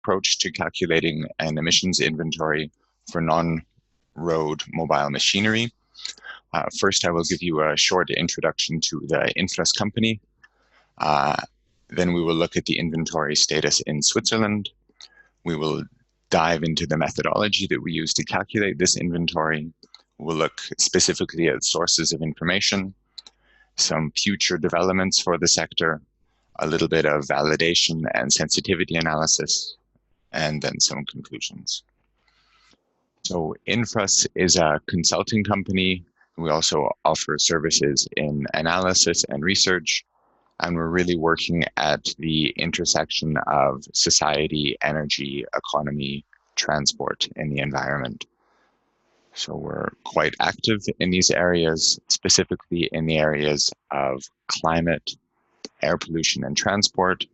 approach to calculating an emissions inventory for non-road mobile machinery. First, I will give you a short introduction to the Infras company. Then we will look at the inventory status in Switzerland. We will dive into the methodology that we use to calculate this inventory. We'll look specifically at sources of information, some future developments for the sector, a little bit of validation and sensitivity analysis, and then some conclusions. So Infras is a consulting company. We also offer services in analysis and research, and we're really working at the intersection of society, energy, economy, transport, and the environment. So we're quite active in these areas, specifically in the areas of climate, air pollution, and transport.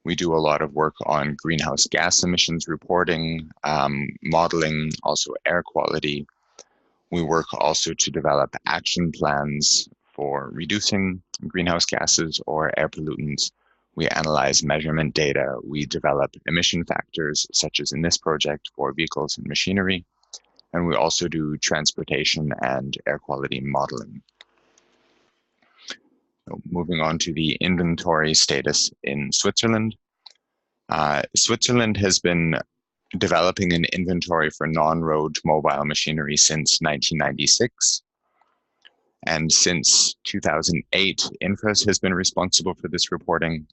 We do a lot of work on greenhouse gas emissions reporting, modeling, also air quality. We work also to develop action plans for reducing greenhouse gases or air pollutants. We analyze measurement data. We develop emission factors, such as in this project for vehicles and machinery. And we also do transportation and air quality modeling. So moving on to the inventory status in Switzerland. Switzerland has been developing an inventory for non-road mobile machinery since 1996. And since 2008, Infras has been responsible for this reporting.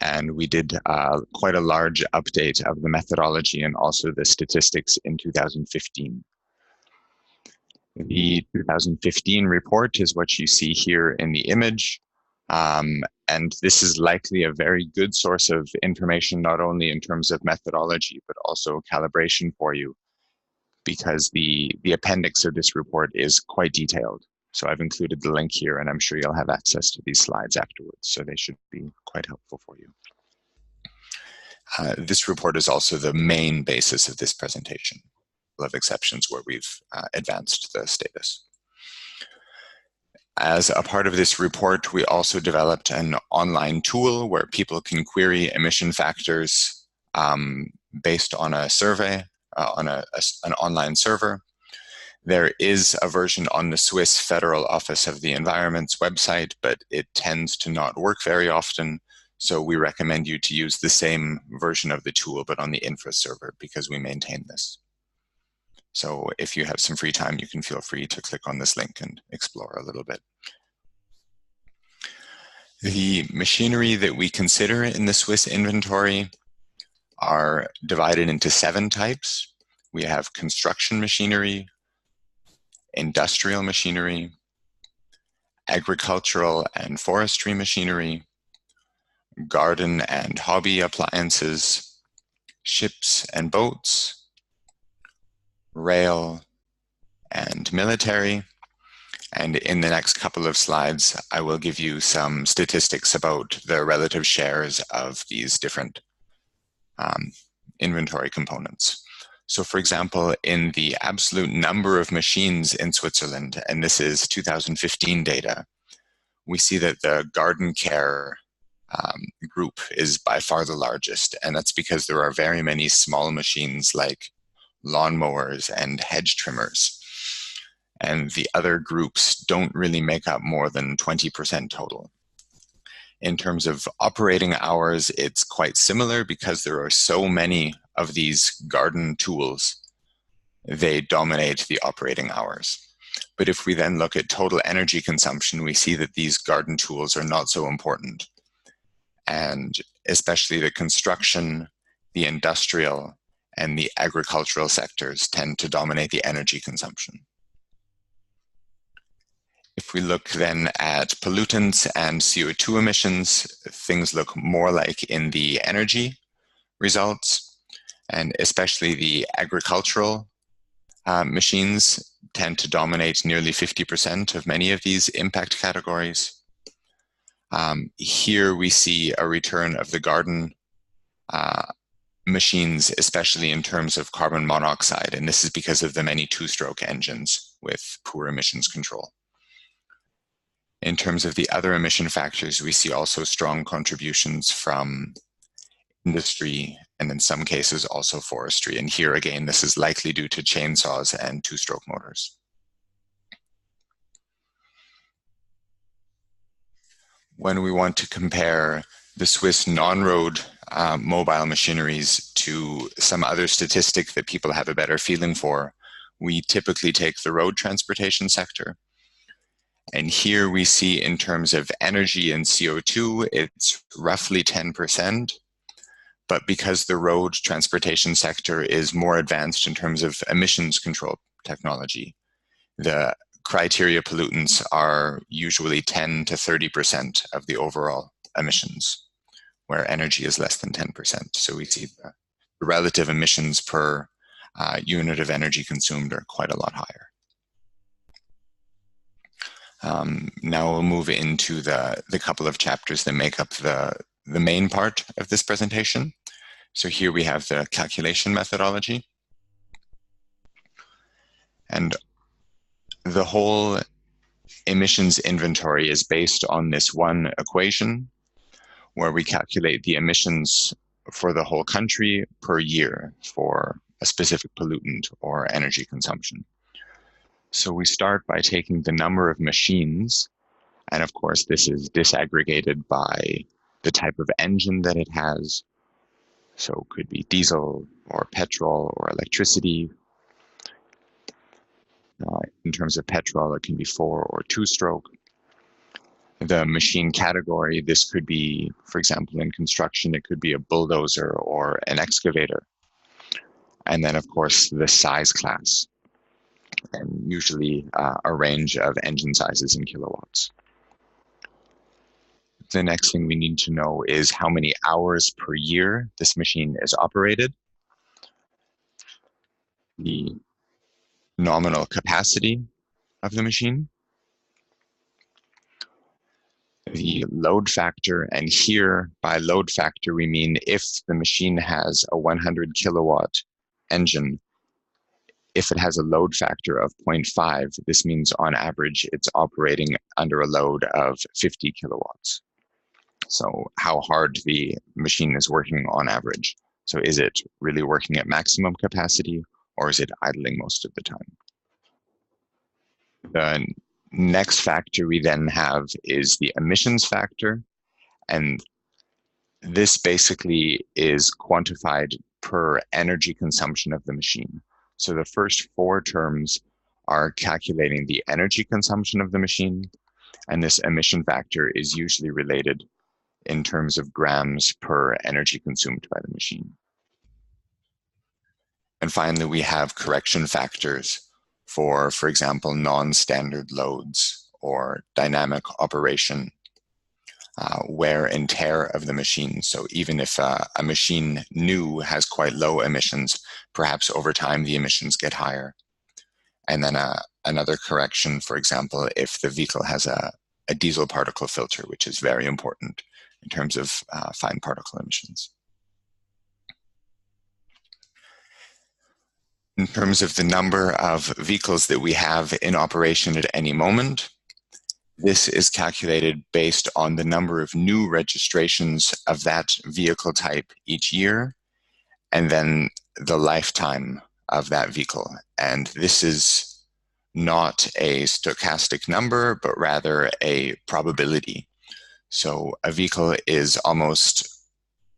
And we did quite a large update of the methodology and also the statistics in 2015. The 2015 report is what you see here in the image. And this is likely a very good source of information, not only in terms of methodology, but also calibration for you, because the appendix of this report is quite detailed. So I've included the link here, and I'm sure you'll have access to these slides afterwards, so they should be quite helpful for you. This report is also the main basis of this presentation, of exceptions where we've advanced the status. As a part of this report, we also developed an online tool where people can query emission factors based on a survey, on an online server. There is a version on the Swiss Federal Office of the Environment's website, but it tends to not work very often. So we recommend you to use the same version of the tool, but on the Infra server, because we maintain this. So if you have some free time, you can feel free to click on this link and explore a little bit. The machinery that we consider in the Swiss inventory are divided into 7 types. We have construction machinery, industrial machinery, agricultural and forestry machinery, garden and hobby appliances, ships and boats, rail, and military. And in the next couple of slides, I will give you some statistics about the relative shares of these different inventory components. So for example, in the absolute number of machines in Switzerland, and this is 2015 data, we see that the garden care group is by far the largest. And that's because there are very many small machines like lawnmowers and hedge trimmers. And the other groups don't really make up more than 20% total. In terms of operating hours, it's quite similar because there are so many of these garden tools. They dominate the operating hours. But if we then look at total energy consumption, we see that these garden tools are not so important. And especially the construction, the industrial, and the agricultural sectors tend to dominate the energy consumption. If we look then at pollutants and CO2 emissions, things look more like in the energy results, and especially the agricultural machines tend to dominate nearly 50% of many of these impact categories. Here we see a return of the garden machines, especially in terms of carbon monoxide, and this is because of the many two-stroke engines with poor emissions control. In terms of the other emission factors, we see also strong contributions from industry and in some cases also forestry. And here again, this is likely due to chainsaws and two-stroke motors. When we want to compare the Swiss non-road mobile machineries to some other statistic that people have a better feeling for, we typically take the road transportation sector. And here we see in terms of energy and CO2, it's roughly 10%. But because the road transportation sector is more advanced in terms of emissions control technology, the criteria pollutants are usually 10 to 30% of the overall emissions, where energy is less than 10%. So we see the relative emissions per unit of energy consumed are quite a lot higher. Now we'll move into the couple of chapters that make up the main part of this presentation. So here we have the calculation methodology. And the whole emissions inventory is based on this one equation where we calculate the emissions for the whole country per year for a specific pollutant or energy consumption. So we start by taking the number of machines, and of course this is disaggregated by the type of engine that it has. So it could be diesel or petrol or electricity. In terms of petrol, it can be 4- or 2-stroke. The machine category, this could be, for example, in construction, it could be a bulldozer or an excavator. And then, of course, the size class, and usually a range of engine sizes in kilowatts. The next thing we need to know is how many hours per year this machine is operated, the nominal capacity of the machine, the load factor, and here by load factor we mean if the machine has a 100 kilowatt engine, if it has a load factor of 0.5, this means on average it's operating under a load of 50 kilowatts. So how hard the machine is working on average. So is it really working at maximum capacity, or is it idling most of the time? The next factor we then have is the emissions factor, and this basically is quantified per energy consumption of the machine. So the first 4 terms are calculating the energy consumption of the machine, and this emission factor is usually related in terms of grams per energy consumed by the machine. And finally, we have correction factors for example, non-standard loads or dynamic operation, wear and tear of the machine. So even if a machine new has quite low emissions, perhaps over time the emissions get higher. And then another correction, for example, if the vehicle has a diesel particle filter, which is very important in terms of fine particle emissions. In terms of the number of vehicles that we have in operation at any moment, this is calculated based on the number of new registrations of that vehicle type each year, and then the lifetime of that vehicle. And this is not a stochastic number, but rather a probability. So a vehicle is almost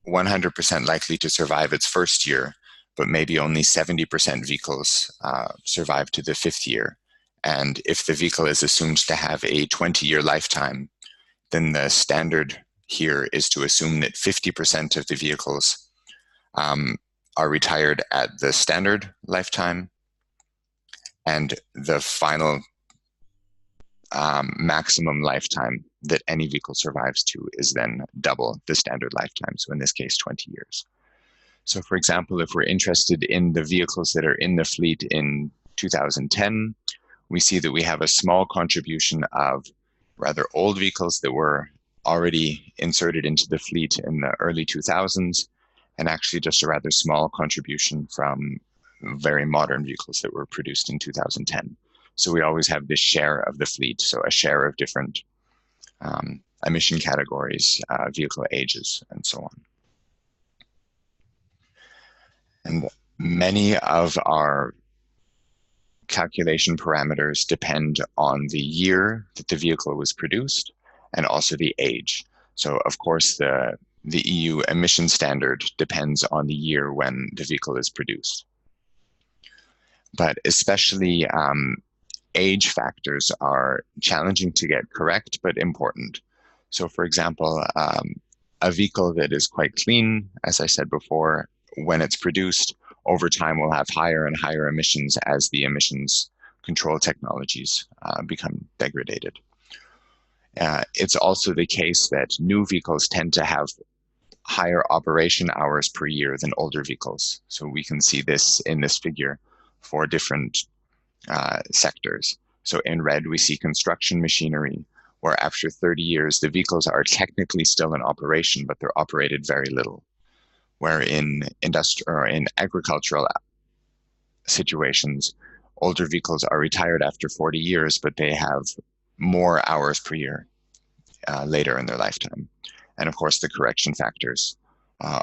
100% likely to survive its first year, but maybe only 70% vehicles survive to the 5th year. And if the vehicle is assumed to have a 20-year lifetime, then the standard here is to assume that 50% of the vehicles are retired at the standard lifetime, and the final maximum lifetime that any vehicle survives to is then double the standard lifetime, so in this case 20 years. So for example, if we're interested in the vehicles that are in the fleet in 2010, we see that we have a small contribution of rather old vehicles that were already inserted into the fleet in the early 2000s, and actually just a rather small contribution from very modern vehicles that were produced in 2010. So we always have this share of the fleet, so a share of different emission categories, vehicle ages, and so on. Many of our calculation parameters depend on the year that the vehicle was produced and also the age. So of course, the EU emission standard depends on the year when the vehicle is produced. But especially age factors are challenging to get correct, but important. So for example, a vehicle that is quite clean, as I said before, when it's produced, over time will have higher and higher emissions as the emissions control technologies become degraded. It's also the case that new vehicles tend to have higher operation hours per year than older vehicles. So we can see this in this figure for different sectors. So in red, we see construction machinery, where after 30 years, the vehicles are technically still in operation, but they're operated very little. Where in industrial or in agricultural situations, older vehicles are retired after 40 years, but they have more hours per year later in their lifetime. And of course, the correction factors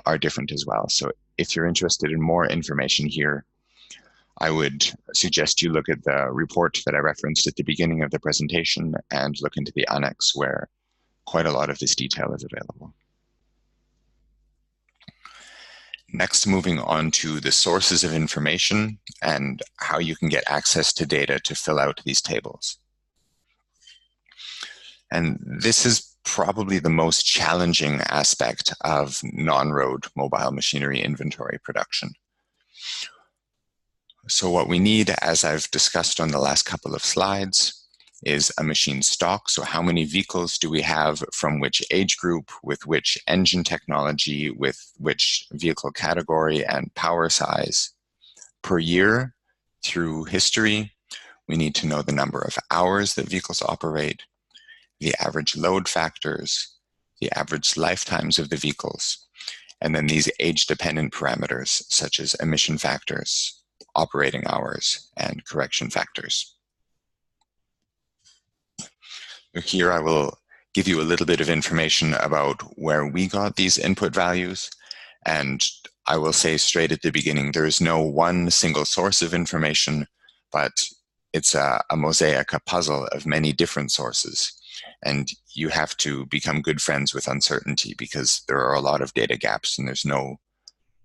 are different as well. So if you're interested in more information here, I would suggest you look at the report that I referenced at the beginning of the presentation and look into the annex where quite a lot of this detail is available. Next, moving on to the sources of information and how you can get access to data to fill out these tables. And this is probably the most challenging aspect of non-road mobile machinery inventory production. So what we need, as I've discussed on the last couple of slides, is a machine stock. So how many vehicles do we have from which age group, with which engine technology, with which vehicle category and power size per year through history? We need to know the number of hours that vehicles operate, the average load factors, the average lifetimes of the vehicles, and then these age-dependent parameters such as emission factors, operating hours, and correction factors. Here I will give you a little bit of information about where we got these input values, and I will say straight at the beginning, there is no one single source of information, but it's a mosaic, a puzzle of many different sources. And you have to become good friends with uncertainty because there are a lot of data gaps and there's no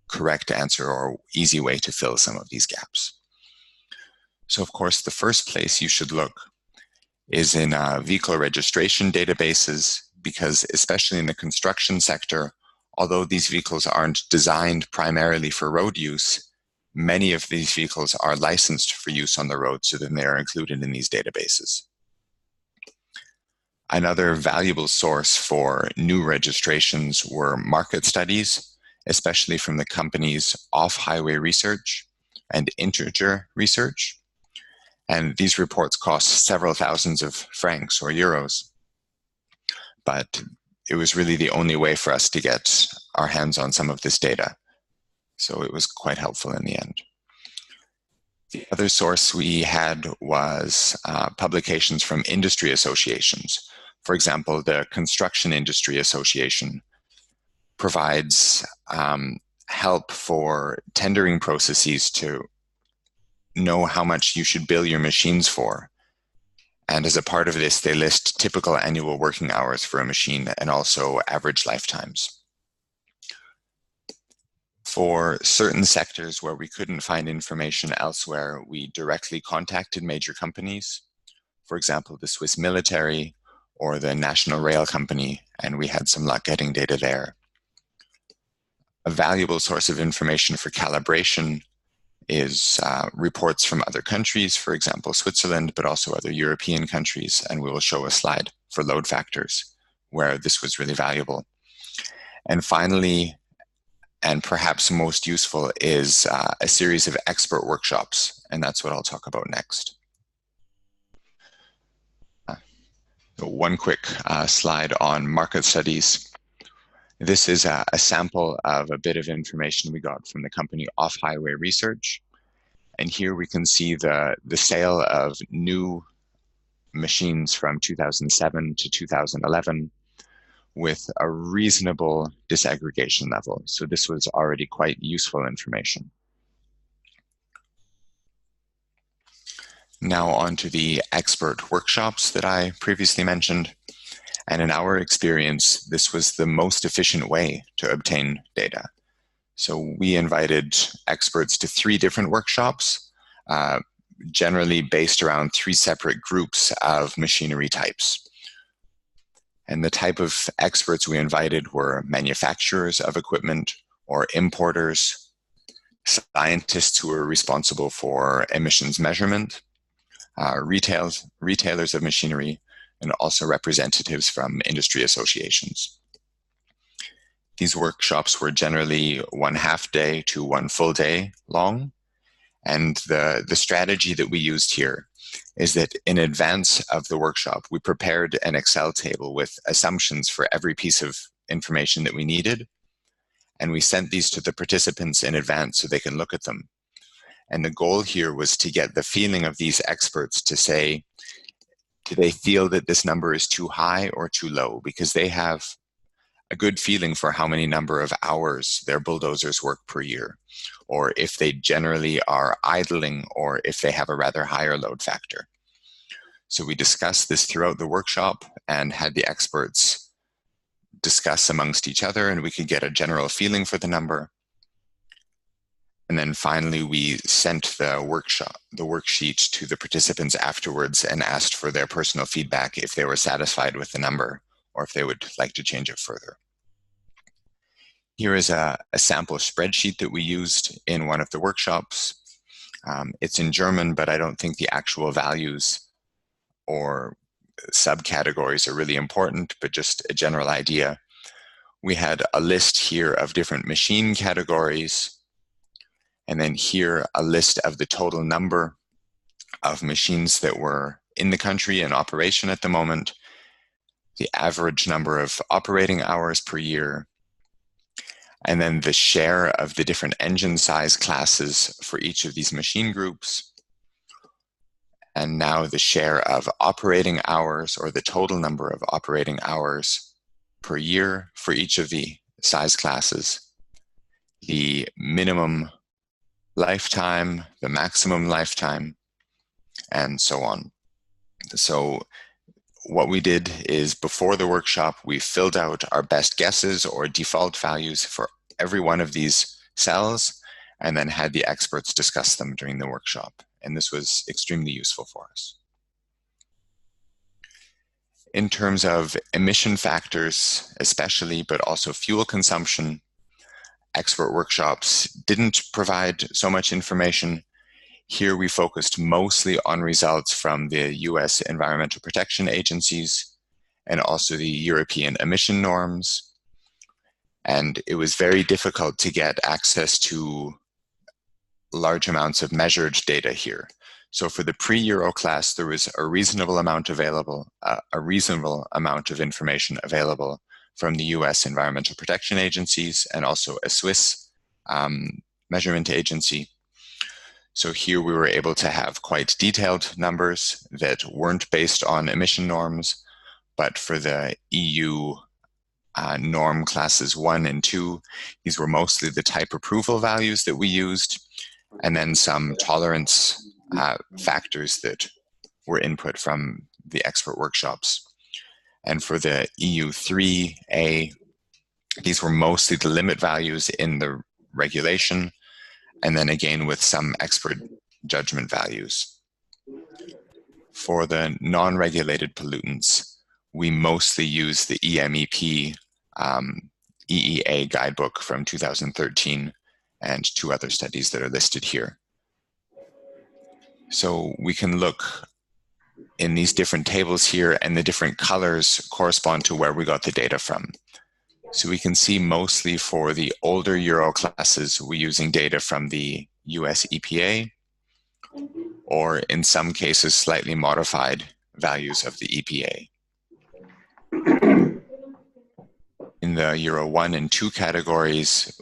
correct answer or easy way to fill some of these gaps. So of course, the first place you should look is in vehicle registration databases, because especially in the construction sector, although these vehicles aren't designed primarily for road use, many of these vehicles are licensed for use on the road, so then they are included in these databases. Another valuable source for new registrations were market studies, especially from the companies Off-Highway Research and Integer Research. And these reports cost several thousands of francs or euros. But it was really the only way for us to get our hands on some of this data. So it was quite helpful in the end. The other source we had was publications from industry associations. For example, the Construction Industry Association provides help for tendering processes to know how much you should bill your machines for. And as a part of this, they list typical annual working hours for a machine and also average lifetimes. For certain sectors where we couldn't find information elsewhere, we directly contacted major companies, for example, the Swiss military or the National Rail Company, and we had some luck getting data there. A valuable source of information for calibration is reports from other countries, for example, Switzerland, but also other European countries. And we will show a slide for load factors where this was really valuable. And finally, and perhaps most useful, is a series of expert workshops. And that's what I'll talk about next. One quick slide on market studies. This is a sample of a bit of information we got from the company Off-Highway Research. And here we can see the sale of new machines from 2007 to 2011 with a reasonable disaggregation level. So this was already quite useful information. Now on to the expert workshops that I previously mentioned. And in our experience, this was the most efficient way to obtain data. So we invited experts to 3 different workshops, generally based around 3 separate groups of machinery types. And the type of experts we invited were manufacturers of equipment or importers, scientists who were responsible for emissions measurement, retailers of machinery, and also representatives from industry associations. These workshops were generally 1 half-day to 1 full day long. And the strategy that we used here is that in advance of the workshop, we prepared an Excel table with assumptions for every piece of information that we needed. And we sent these to the participants in advance so they can look at them. And the goal here was to get the feeling of these experts to say, do they feel that this number is too high or too low? Because they have a good feeling for how many number of hours their bulldozers work per year, or if they generally are idling, or if they have a rather higher load factor. So we discussed this throughout the workshop and had the experts discuss amongst each other, and we could get a general feeling for the number. And then finally, we sent the worksheet to the participants afterwards and asked for their personal feedback if they were satisfied with the number or if they would like to change it further. Here is a sample spreadsheet that we used in one of the workshops. It's in German, but I don't think the actual values or subcategories are really important, but just a general idea. We had a list here of different machine categories, and then here a list of the total number of machines that were in the country in operation at the moment, the average number of operating hours per year, and then the share of the different engine size classes for each of these machine groups, and now the share of operating hours, or the total number of operating hours per year for each of the size classes, the minimum lifetime, the maximum lifetime, and so on. So what we did is, before the workshop, we filled out our best guesses or default values for every one of these cells, and then had the experts discuss them during the workshop. And this was extremely useful for us. In terms of emission factors, especially, but also fuel consumption, expert workshops didn't provide so much information. Here we focused mostly on results from the US environmental protection agencies and also the European emission norms. And it was very difficult to get access to large amounts of measured data here. So for the pre-Euro class, there was a reasonable amount of information available from the US environmental protection agencies and also a Swiss measurement agency. So here we were able to have quite detailed numbers that weren't based on emission norms, but for the EU norm classes 1 and 2, these were mostly the type approval values that we used, and then some tolerance factors that were input from the expert workshops. And for the EU3A, these were mostly the limit values in the regulation, and then again with some expert judgment values. For the non-regulated pollutants, we mostly use the EMEP EEA guidebook from 2013 and 2 other studies that are listed here. So we can look in these different tables here, and the different colors correspond to where we got the data from. So we can see mostly for the older Euro classes, we're using data from the US EPA, or in some cases, slightly modified values of the EPA. In the Euro 1 and 2 categories,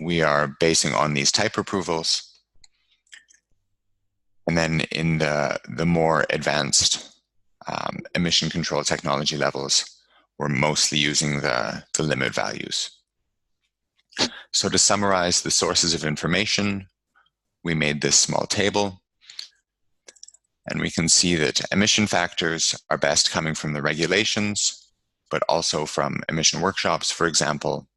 we are basing on these type approvals. And then in the more advanced emission control technology levels, we're mostly using the limit values. So to summarize the sources of information, we made this small table. And we can see that emission factors are best coming from the regulations, but also from emission workshops, for example.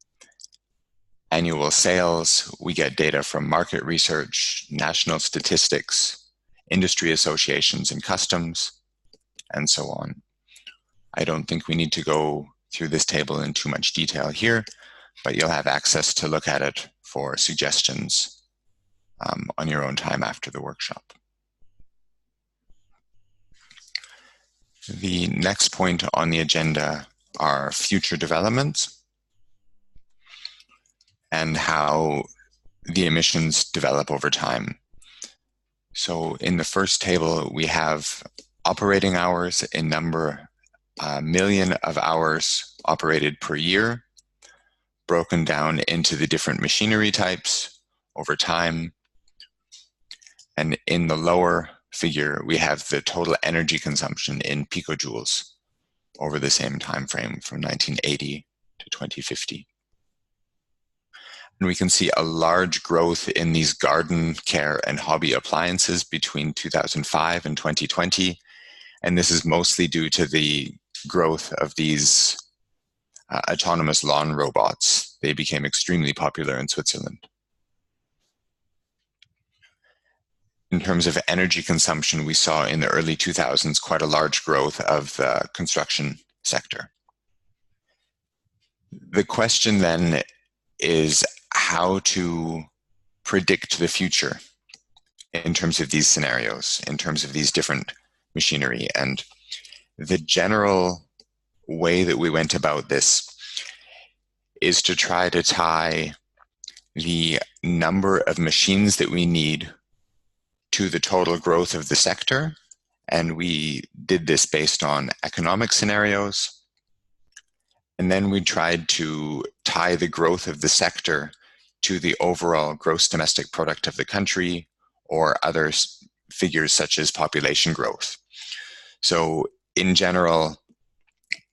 Annual sales, we get data from market research, national statistics, industry associations and customs, and so on. I don't think we need to go through this table in too much detail here, but you'll have access to look at it for suggestions on your own time after the workshop. The next point on the agenda are future developments and how the emissions develop over time. So in the first table, we have operating hours in number, million of hours operated per year, broken down into the different machinery types over time. And in the lower figure, we have the total energy consumption in picojoules over the same time frame from 1980 to 2050. And we can see a large growth in these garden care and hobby appliances between 2005 and 2020. And this is mostly due to the growth of these autonomous lawn robots. They became extremely popular in Switzerland. In terms of energy consumption, we saw in the early 2000s quite a large growth of the construction sector. The question then is how to predict the future in terms of these scenarios, in terms of these different machinery. And the general way that we went about this is to try to tie the number of machines that we need to the total growth of the sector. And we did this based on economic scenarios. And then we tried to tie the growth of the sector to the overall gross domestic product of the country or other figures such as population growth. So in general,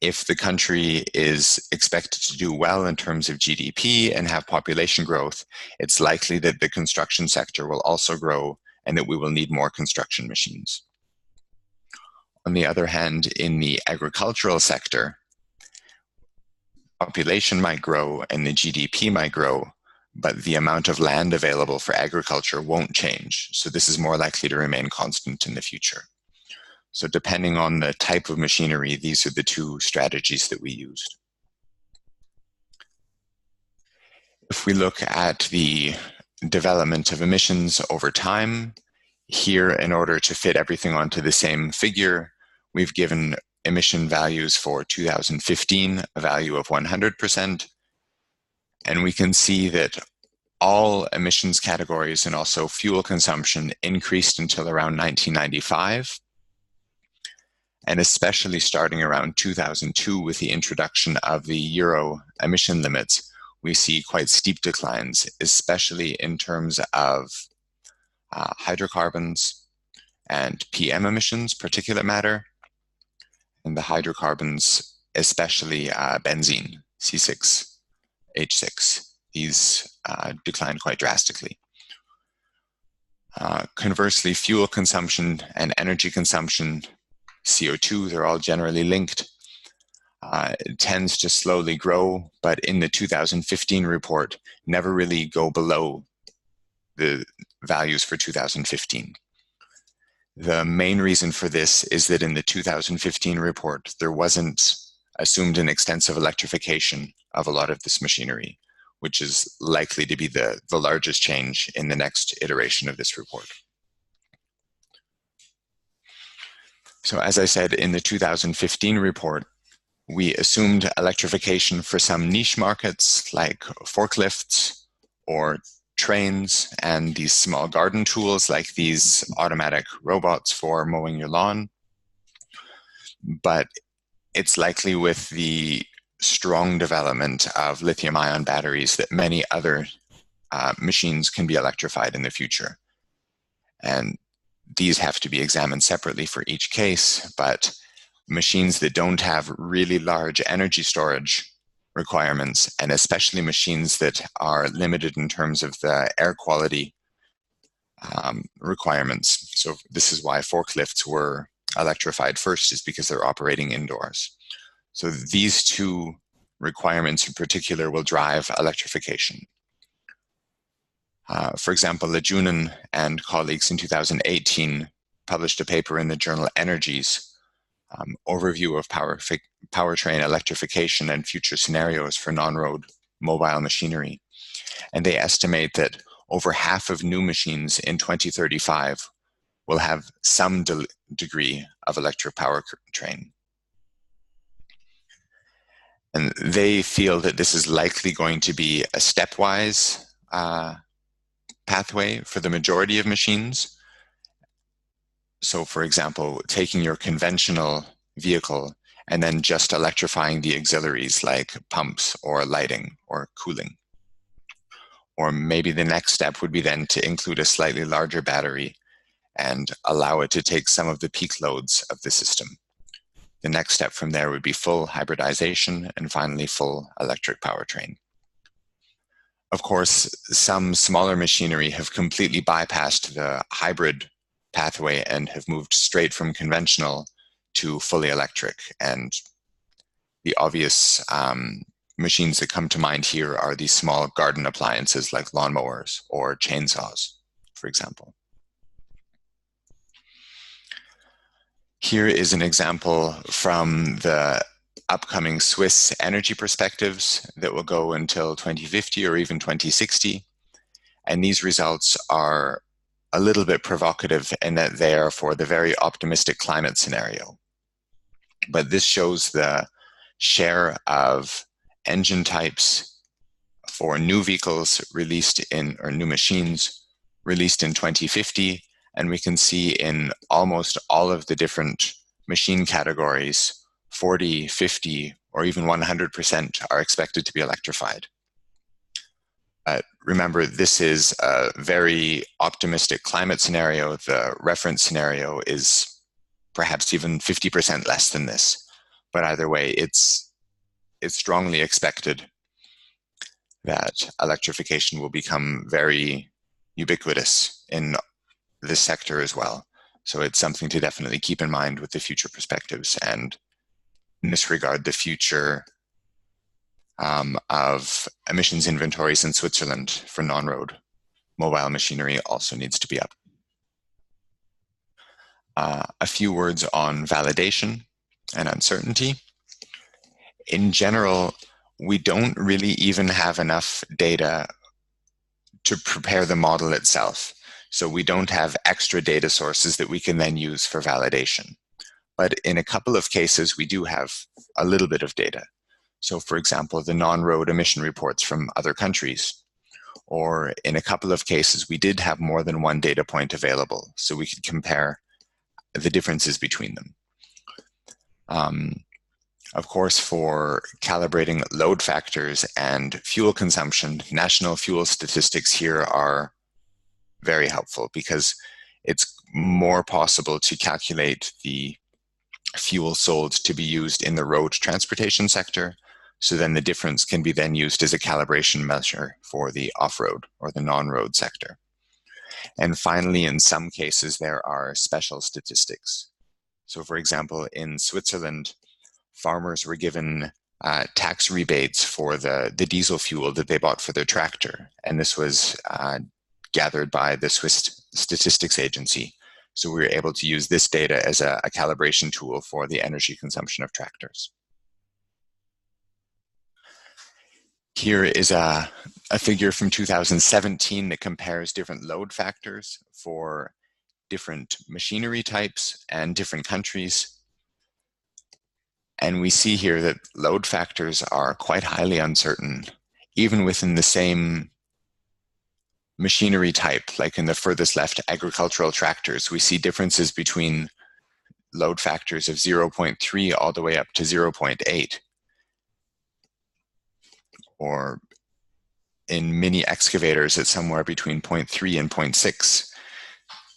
if the country is expected to do well in terms of GDP and have population growth, it's likely that the construction sector will also grow and that we will need more construction machines. On the other hand, in the agricultural sector, population might grow and the GDP might grow, but the amount of land available for agriculture won't change. So this is more likely to remain constant in the future. So depending on the type of machinery, these are the two strategies that we used. If we look at the development of emissions over time, here, in order to fit everything onto the same figure, we've given emission values for 2015, a value of 100%. And we can see that all emissions categories and also fuel consumption increased until around 1995. And especially starting around 2002 with the introduction of the Euro emission limits, we see quite steep declines, especially in terms of hydrocarbons and PM emissions, particulate matter, and the hydrocarbons, especially benzene, C6H6. These declined quite drastically. Conversely, fuel consumption and energy consumption, CO2, they're all generally linked. It tends to slowly grow, but in the 2015 report, never really go below the values for 2015. The main reason for this is that in the 2015 report, there wasn't assumed an extensive electrification of a lot of this machinery, which is likely to be the largest change in the next iteration of this report. So as I said, in the 2015 report, we assumed electrification for some niche markets like forklifts or trains and these small garden tools like these automatic robots for mowing your lawn. But it's likely with the strong development of lithium-ion batteries that many other machines can be electrified in the future. And these have to be examined separately for each case, but machines that don't have really large energy storage requirements, and especially machines that are limited in terms of the air quality requirements. So this is why forklifts were electrified first, is because they're operating indoors. So these two requirements in particular will drive electrification. For example, Lejunen and colleagues in 2018 published a paper in the journal Energies, overview of powertrain electrification and future scenarios for non-road mobile machinery. And they estimate that over half of new machines in 2035 will have some degree of electric powertrain. And they feel that this is likely going to be a stepwise pathway for the majority of machines. So for example, taking your conventional vehicle and then just electrifying the auxiliaries like pumps or lighting or cooling. Or maybe the next step would be then to include a slightly larger battery and allow it to take some of the peak loads of the system. The next step from there would be full hybridization and finally full electric powertrain. Of course, some smaller machinery have completely bypassed the hybrid pathway and have moved straight from conventional to fully electric. And the obvious machines that come to mind here are these small garden appliances like lawnmowers or chainsaws, for example. Here is an example from the upcoming Swiss energy perspectives that will go until 2050 or even 2060. And these results are a little bit provocative in that they are for the very optimistic climate scenario. But this shows the share of engine types for new vehicles released in, or new machines released in 2050. And we can see in almost all of the different machine categories, 40, 50, or even 100% are expected to be electrified. Remember, this is a very optimistic climate scenario. The reference scenario is perhaps even 50% less than this. But either way, it's strongly expected that electrification will become very ubiquitous in this sector as well. So it's something to definitely keep in mind with the future perspectives, and in this regard, the future of emissions inventories in Switzerland for non-road mobile machinery also needs to be up. A few words on validation and uncertainty. In general, we don't really even have enough data to prepare the model itself. So we don't have extra data sources that we can then use for validation. But in a couple of cases, we do have a little bit of data. So for example, the non-road emission reports from other countries. Or in a couple of cases, we did have more than one data point available, so we could compare the differences between them. Of course, for calibrating load factors and fuel consumption, national fuel statistics here are very helpful because it's more possible to calculate the fuel sold to be used in the road transportation sector. So then the difference can be then used as a calibration measure for the off-road or the non-road sector. And finally, in some cases, there are special statistics. So for example, in Switzerland, farmers were given tax rebates for the diesel fuel that they bought for their tractor. And this was gathered by the Swiss Statistics Agency. So we were able to use this data as a calibration tool for the energy consumption of tractors. Here is a figure from 2017 that compares different load factors for different machinery types and different countries. And we see here that load factors are quite highly uncertain, even within the same machinery type, like in the furthest left, agricultural tractors. We see differences between load factors of 0.3 all the way up to 0.8. Or in mini excavators, it's somewhere between 0.3 and 0.6.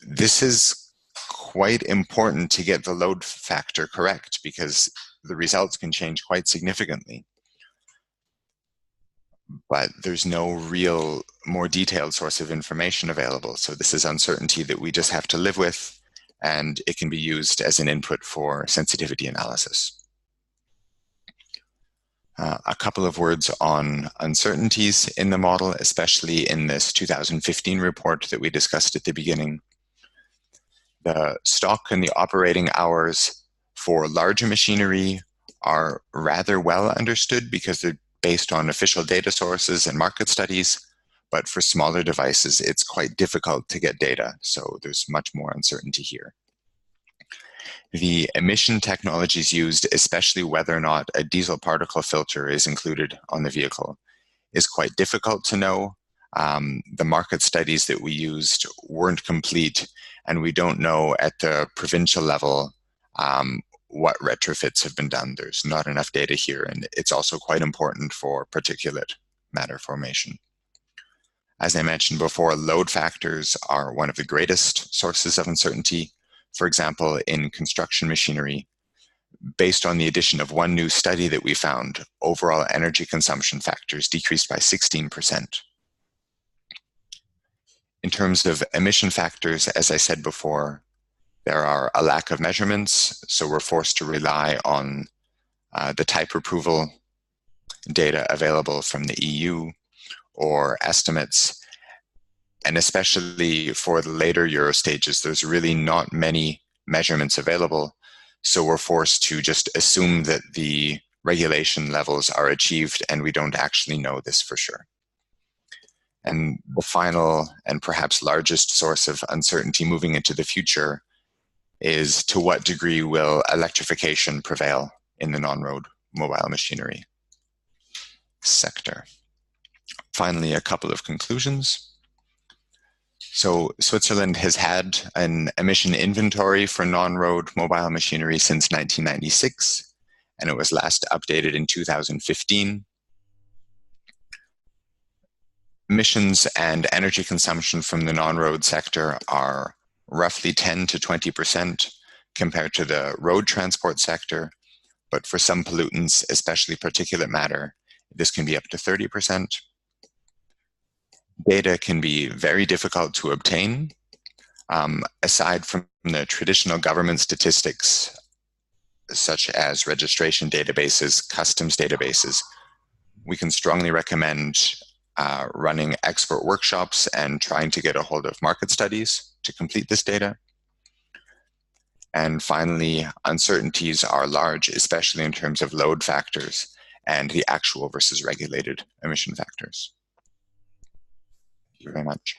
This is quite important to get the load factor correct because the results can change quite significantly. but there's no real more detailed source of information available. So this is uncertainty that we just have to live with, and it can be used as an input for sensitivity analysis. A couple of words on uncertainties in the model, especially in this 2015 report that we discussed at the beginning. The stock and the operating hours for larger machinery are rather well understood because they're based on official data sources and market studies, but for smaller devices, it's quite difficult to get data, so there's much more uncertainty here. The emission technologies used, especially whether or not a diesel particle filter is included on the vehicle, is quite difficult to know. The market studies that we used weren't complete, and we don't know at the provincial level what retrofits have been done. There's not enough data here, and it's also quite important for particulate matter formation. As I mentioned before, load factors are one of the greatest sources of uncertainty. For example, in construction machinery, based on the addition of one new study that we found, overall energy consumption factors decreased by 16%. In terms of emission factors, as I said before, there are a lack of measurements, so we're forced to rely on the type approval data available from the EU or estimates. And especially for the later Euro stages, there's really not many measurements available. So we're forced to just assume that the regulation levels are achieved, and we don't actually know this for sure. And the final and perhaps largest source of uncertainty moving into the future is to what degree will electrification prevail in the non-road mobile machinery sector. Finally, a couple of conclusions. So Switzerland has had an emission inventory for non-road mobile machinery since 1996, and it was last updated in 2015. Emissions and energy consumption from the non-road sector are roughly 10 to 20% compared to the road transport sector, but for some pollutants, especially particulate matter, this can be up to 30%. Data can be very difficult to obtain. Aside from the traditional government statistics, such as registration databases, customs databases, we can strongly recommend running expert workshops and trying to get a hold of market studies to complete this data. And finally, uncertainties are large, especially in terms of load factors and the actual versus regulated emission factors. Thank you very much.